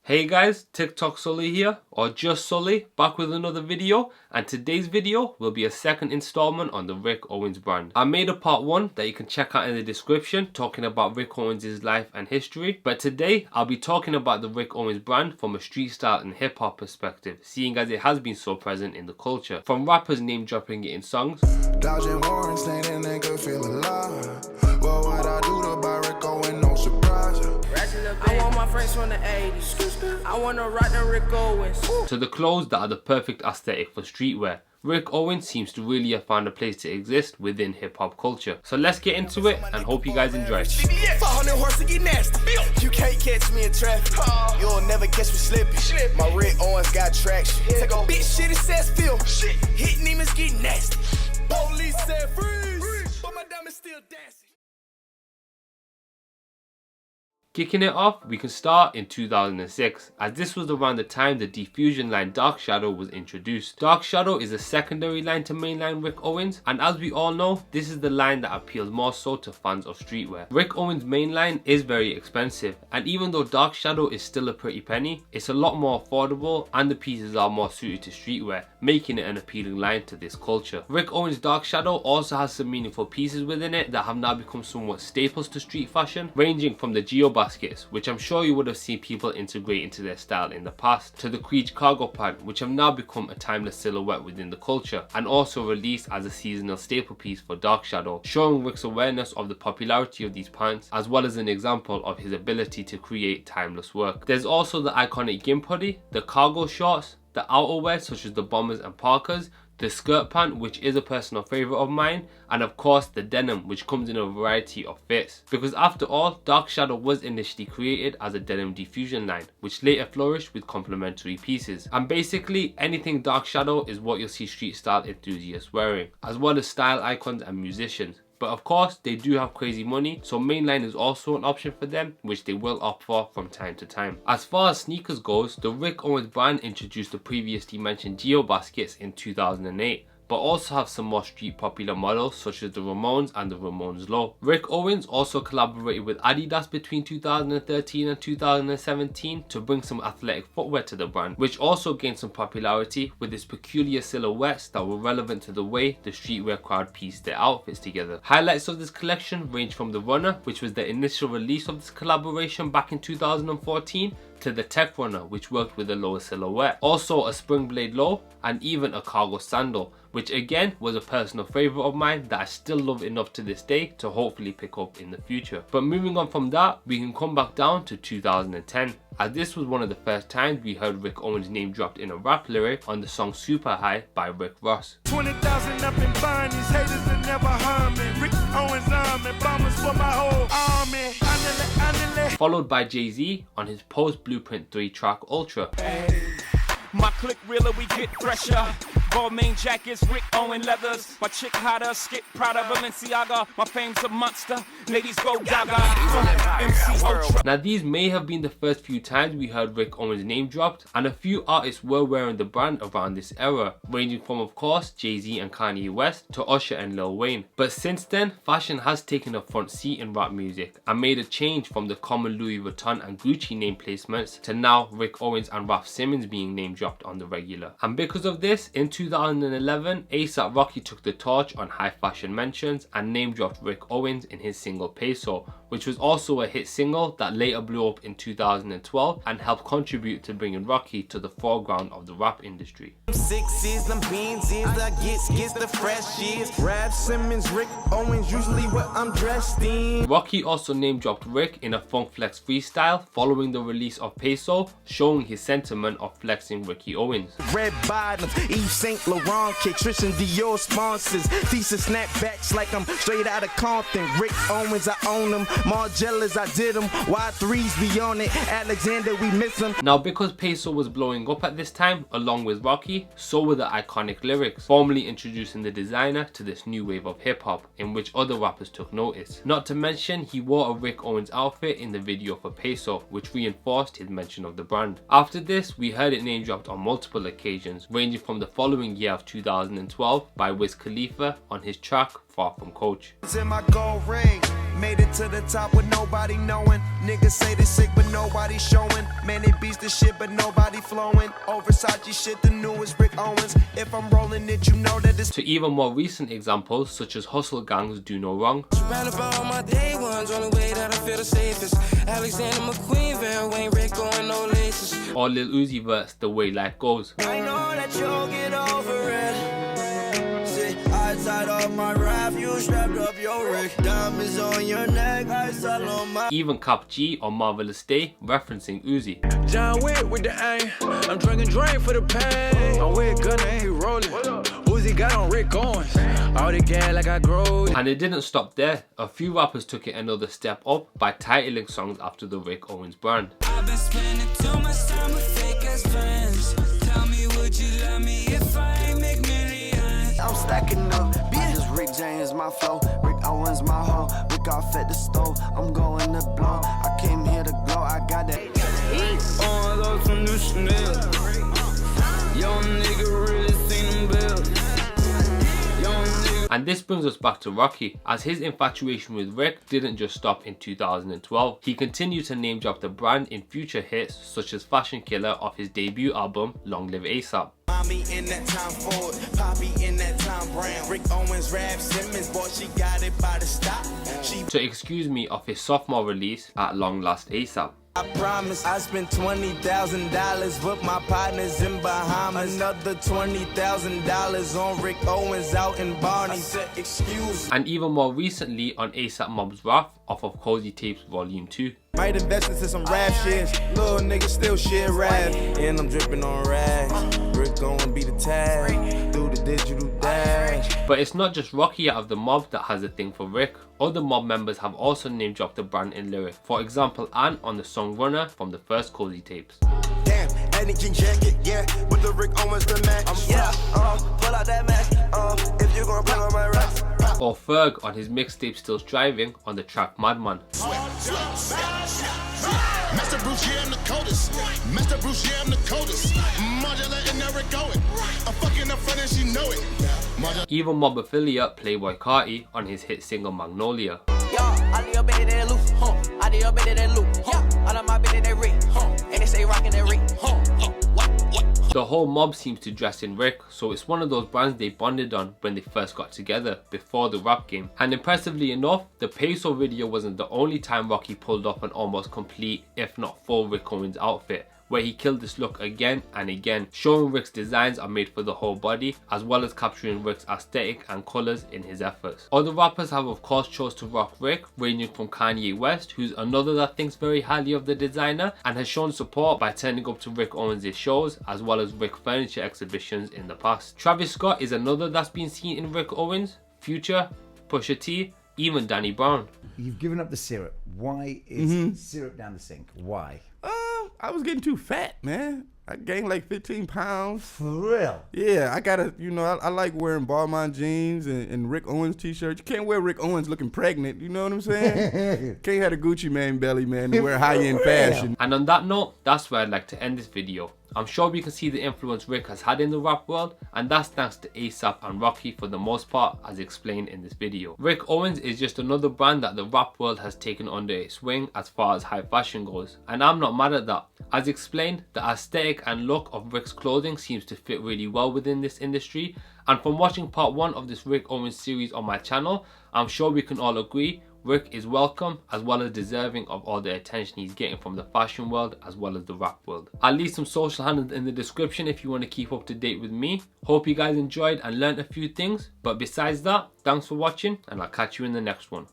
Hey guys, TikTok Sully here, or just Sully, back with another video, and today's video will be a second installment on the Rick Owens brand. I made a part 1 that you can check out in the description talking about Rick Owens' life and history, but today I'll be talking about the Rick Owens brand from a street style and hip hop perspective, seeing as it has been so present in the culture. From rappers name dropping it in songs, dodging warrants, standing and could feel alive. What would I do to buy Rick Owens? No surprise. I want my friends from the 80s. I want to rock the Rick Owens. to the clothes that are the perfect aesthetic for streetwear. Rick Owens seems to really have found a place to exist within hip hop culture. So let's get into it and hope you guys enjoy. 400 horses get nasty. You can't catch me in traffic. You'll never catch me slipping. My Rick Owens got traction. Take a big shit, it says Phil. Hitting demons get nasty. Police said freeze, but my diamond's still dancing. Kicking it off, we can start in 2006, as this was around the time the diffusion line Dark Shadow was introduced. Dark Shadow is a secondary line to mainline Rick Owens, and as we all know, this is the line that appeals more so to fans of streetwear. Rick Owens' mainline is very expensive, and even though Dark Shadow is still a pretty penny, it's a lot more affordable and the pieces are more suited to streetwear, making it an appealing line to this culture. Rick Owens' Dark Shadow also has some meaningful pieces within it that have now become somewhat staples to street fashion, ranging from the Geobaskets, which I'm sure you would have seen people integrate into their style in the past, to the Creatch Cargo Pants, which have now become a timeless silhouette within the culture, and also released as a seasonal staple piece for Dark Shadow, showing Rick's awareness of the popularity of these pants, as well as an example of his ability to create timeless work. There's also the iconic gimp hoodie, the cargo shorts, the outerwear such as the bombers and parkas, the skirt pant, which is a personal favourite of mine, and of course the denim, which comes in a variety of fits. Because after all, Dark Shadow was initially created as a denim diffusion line, which later flourished with complementary pieces. And basically anything Dark Shadow is what you'll see street style enthusiasts wearing, as well as style icons and musicians. But of course, they do have crazy money, so mainline is also an option for them, which they will opt for from time to time. As far as sneakers goes, the Rick Owens brand introduced the previously mentioned Geobaskets in 2008, but also have some more street popular models such as the Ramones and the Ramones Low. Rick Owens also collaborated with Adidas between 2013 and 2017 to bring some athletic footwear to the brand, which also gained some popularity with its peculiar silhouettes that were relevant to the way the streetwear crowd pieced their outfits together. Highlights of this collection range from the Runner, which was the initial release of this collaboration back in 2014, to the Tech Runner, which worked with a lower silhouette, also a Spring Blade Low, and even a cargo sandal, which again was a personal favourite of mine that I still love enough to this day to hopefully pick up in the future. But moving on from that, we can come back down to 2010, as this was one of the first times we heard Rick Owens' name dropped in a rap lyric on the song Super High by Rick Ross. 20,000 up and buying these haters that never harm me. Rick Owens army, bombers for my whole army. Followed by Jay-Z on his Post Blueprint 3 track Ultra. My click realer, we get fresher. Balmain jackets, Rick Owen leathers. My chick hotter, skip Prada, Balenciaga. My fame's a monster. Ladies go gaga. MC Ultra. Now these may have been the first few times we heard Rick Owens' name dropped, and a few artists were wearing the brand around this era, ranging from of course Jay-Z and Kanye West to Usher and Lil Wayne. But since then, fashion has taken a front seat in rap music and made a change from the common Louis Vuitton and Gucci name placements to now Rick Owens and Raf Simons being name dropped on the regular. And because of this, in 2011, A$AP Rocky took the torch on high fashion mentions and name dropped Rick Owens in his single Peso, which was also a hit single that later blew up in 2012 and helped contribute to bringing Rocky to the foreground of the rap industry. Sixes, them beans is I gets the freshies. Rap Simmons, Rick Owens, usually what I'm dressed in. Rocky also name dropped Rick in a Funk Flex freestyle following the release of Peso, showing his sentiment of flexing Ricky Owens. Red bottoms, Yves Saint Laurent, Trish and Dior sponsors. Thesis snapbacks like I'm straight out of Compton. Rick Owens, I own them. Margellas, I did them. Y3s be on it. Alexander, we miss him. Now because Peso was blowing up at this time, along with Rocky, so were the iconic lyrics, formally introducing the designer to this new wave of hip hop, in which other rappers took notice. Not to mention, he wore a Rick Owens outfit in the video for Peso, which reinforced his mention of the brand. After this, we heard it name dropped on multiple occasions, ranging from the following year of 2012 by Wiz Khalifa on his track Far From Coach. In my gold ring, Made it to the top with nobody knowing. Niggas say they sick, but nobody showing. Man, they beats the shit, but nobody flowing. Oh, Versace shit, the newest Rick Owens. If I'm rolling it, you know that it's. To even more recent examples, such as Hustle Gang's Do No Wrong. Round about my day ones, only way that I feel the safest. Alexander McQueen, Vera Wayne, Rick Owens, no laces. Or Lil Uzi Vert's The Way Life Goes. I know that you'll get over it. See, I tied up my raft, you strapped up your Rick. Diamonds on your neck, I saw on my. Even Kap G on Marvelous Day, referencing Uzi. John Wick with the aim. I'm drinking drink for the pain. I'm with Gunna and he rolling. Uzi got on Rick Owens. All the gas like I grow. And it didn't stop there. A few rappers took it another step up by titling songs after the Rick Owens brand. I've been spending too much time with fake ass friends. Tell me, would you love me if I ain't make millions? I'm stacking up. Just Rick James, my flow. Rick Owens, my hoe. Rick off at the stove. I'm going to blow. I came here to glow. I got that. On those from New Chanel. Young nigga really seen them bills. Young nigga. And this brings us back to Rocky, as his infatuation with Rick didn't just stop in 2012. He continued to name drop the brand in future hits such as Fashion Killer off his debut album Long Live ASAP. Mommy in that time Ford, Poppy in that time Brown. Rick Owens, Rap Simmons, boy, she got it by the stop. She To Excuse Me off his sophomore release At Long Last ASAP. I promise I spent $20,000 with my partners in Bahamas. Another $20,000 on Rick Owens out in Barney. I said, excuse. And even more recently on ASAP Mob's Wrath off of Cozy Tapes Volume 2. Might invest into some rap shit. Little nigga still shit rap. And I'm dripping on rags. Rick gon' be the tag. Do the digital dash. But it's not just Rocky out of the mob that has a thing for Rick. Other mob members have also name dropped the brand in lyrics. For example, Ann on the song Runner from the first Cozy Tapes. Damn, Anakin jacket, yeah, with the Rick Owens the match. Pull out that match, if you gon' play on my raps. Or Ferg on his mixtape Still Striving on the track Madman. Mr. Bruce, yeah, I'm the coldest. Mr. Bruce, yeah, I'm the coldest. Modular and never going. I'm fucking up front and she know it. Even mob affiliate Playboi Carti on his hit single Magnolia. I need a bit of that loop, I need a bit of that loop, I love my bit of that Rick, and they say rockin' that Rick, The whole mob seems to dress in Rick, so it's one of those brands they bonded on when they first got together, before the rap game. And impressively enough, the Peso video wasn't the only time Rocky pulled off an almost complete, if not full Rick Owens outfit, where he killed this look again and again, showing Rick's designs are made for the whole body, as well as capturing Rick's aesthetic and colours in his efforts. Other rappers have of course chose to rock Rick, ranging from Kanye West, who's another that thinks very highly of the designer, and has shown support by turning up to Rick Owens' shows, as well as Rick furniture exhibitions in the past. Travis Scott is another that's been seen in Rick Owens, Future, Pusha T, even Danny Brown. You've given up the syrup. Why is syrup down the sink? Why? I was getting too fat, man. I gained like 15 pounds. For real? Yeah, I gotta, you know, I like wearing Balmain jeans and Rick Owens t-shirts. You can't wear Rick Owens looking pregnant, you know what I'm saying? Can't have a Gucci man belly, man, and wear high-end fashion. And on that note, that's where I'd like to end this video. I'm sure we can see the influence Rick has had in the rap world, and that's thanks to ASAP and Rocky for the most part, as explained in this video. Rick Owens is just another brand that the rap world has taken under its wing as far as high fashion goes, and I'm not mad at that. As explained, the aesthetic and look of Rick's clothing seems to fit really well within this industry, and from watching part 1 of this Rick Owens series on my channel, I'm sure we can all agree Rick is welcome as well as deserving of all the attention he's getting from the fashion world as well as the rap world. I'll leave some social handles in the description if you want to keep up to date with me. Hope you guys enjoyed and learned a few things, but besides that, thanks for watching and I'll catch you in the next one.